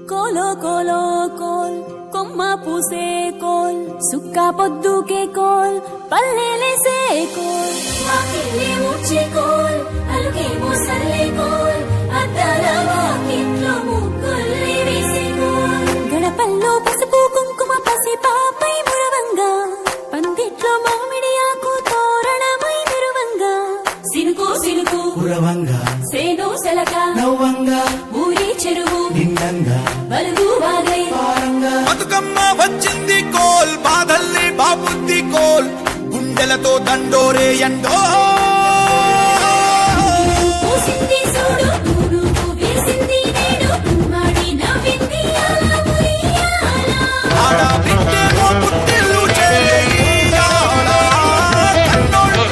కోలో కోలో coal కొమ్మ పూసే coal సుక్క పొద్దుకే coal పల్లెలేసే coal వాకిలి ఊడ్చే కోల్ అలుకేమో సల్లే కోల్ అద్దాల వాకిట్లో ముగ్గుల్ని వేసే కోల్ గడపల్లో పసుపు కుంకుమ పసి పాపై మురవంగా పందిట్లో మామిడి ఆకు తోరణమై మెరువంగా సినుకు సినుకు పురవంగా సేను సెలక నవ్వంగా ఊరి చెరువు నిండంగా బలుగు వాగై బతుకమ్మ వచ్చింది కోల్ బాధల్ని బాబుద్ది కోల్ గుండెలతో దండోరే ఎండో పూసింది చూడు తూరుపు వేసింది నేడు మాడి నవ్వింది అలా ఉయ్యాల ఆడ బిడ్డేమో పుట్టిల్లు చేయాల కన్నోళ్ళు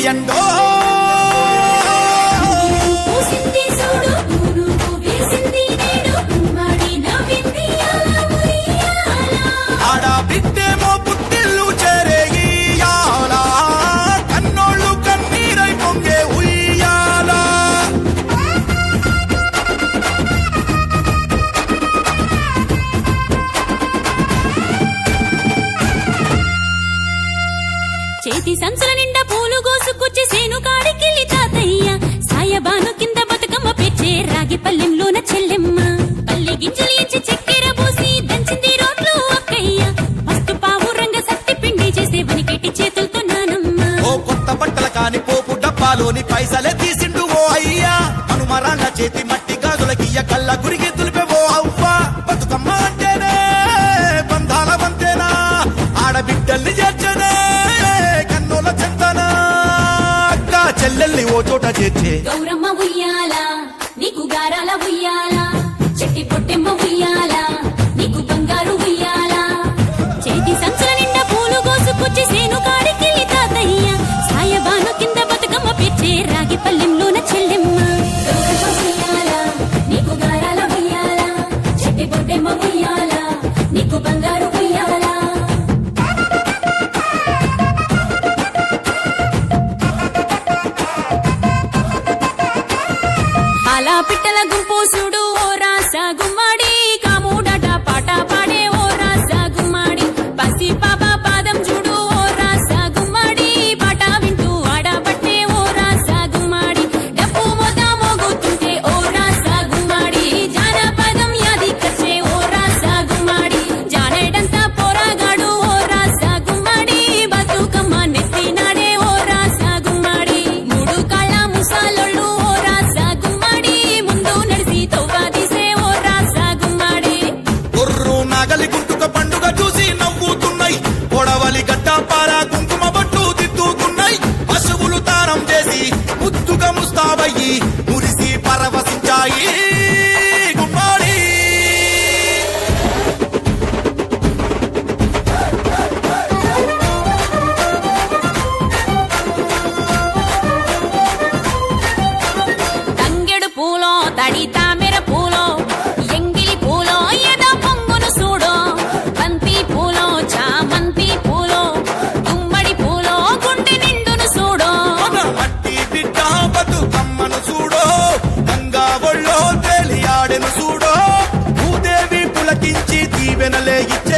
ఎండో పూసింది చూడు పువ్వు వేసింది నేడు గుమ్మడి నవ్వింది అలా ఉయ్యాల ఆడ బిడ్డేమో పుట్టిల్లు చేరేయాల కన్నోళ్ళు కన్నీరై పొంగే ఉయ్యాల చేతి సంచుల నిండా పూలు గోసుకొచ్చి సేను కాడికెళ్ళి తాతయ్య సాయబాను కింద బతుకమ్మ పెచ్చే రాగి పల్లెంలోన చెల్లెమ్మ పల్లె గింజలు ఎంచి చక్కెర పోసి దంచింది రోట్లు అక్కయ్య మస్తు పావు రంగ సత్తి పిండి చేసే వనికెట్టి చేతులతో నానమ్మ ఓ కొత్త బట్టల కాని పోపు డబ్బాలోని పైసలే తీసిండు ఓ అయ్యా అనుమరాన్న చేతి మట్టి గాజులకియ్య కళ్ళ గురికి తులిపే ఓ అవ్వ బతుకమ్మ అంటేనే బంధాల వంతేనా ఆడబిడ్డల్ని చేర్చనే కన్నోల చెంతనా అక్క చెల్లెల్ని ఓ చోట చేర్చే గౌరమ్మ ఉయ్యాల నీకు గారాల ఉయ్యాల చెట్టి పొట్టెమ్మ ఉయ్యాల నీకు బంగారు ఉయ్యాల చేతి సంచుల నిండా పూలు గోసుకొచ్చి సేను కాడికెళ్ళి తాతయ్య సాయబాను కింద బతుకమ్మ పెచ్చే రాగి పల్లెంలోన చెల్లెమ్మ గౌరమ్మ ఉయ్యాల నీకు గారాల ఉయ్యాల చెట్టి పొట్టెమ్మ ఉయ్యాల నీకు బంగారు ఉయ్యాల అలా పిట్టల గుంపు చూడు ఓ రాస గుమ్మడి కాముడట పాట పాడే ఓ రాస గుమ్మడి పసి పాప పాదం చూడు ఓ రాస గుమ్మడి పాట వింటూ ఆడబట్టే ఓ రాస గుమ్మడి డప్పు మోత మోగుతుంటే ఓ రాస గుమ్మడి జానపదం యాదికొచ్చే ఓ రాస గుమ్మడి జానేడంతా పోరాగాడు ఓ రాస గుమ్మడి బతుకమ్మ నెత్తినాడే ఓ రాస గుమ్మడి మూడు కాళ్ళ ముసాలొళ్ళు ఓ రాస గుమ్మడి ముందు నడిసి తవ్వాదిసే ఓ రాస గుమ్మడి గుర్రు నాగలి గుంటుక పండుగ చూసి నవ్వుతున్నాయి పొడవలి గడ్డ పారా కుంకుమ బట్టు దిద్దుకున్నాయి పశువులు తానం చేసి ముద్దుగా ముస్తాబయ్యి మురిసి పరవశించాయి గుమ్మాడి తంగెడు పూలో తడి తామెర పూలో ఎంగిలి పూలో ఎద పొంగును చూడో బంతి పూలో చామంతి పూలో గుమ్మడి పూలో గుండె నిండును చూడో మన మట్టి బిడ్డ బతుకమ్మను చూడో గంగా ఒళ్ళో తేలియాడెను చూడో భూదేవి పులకించి దీవెనలే ఇచ్చే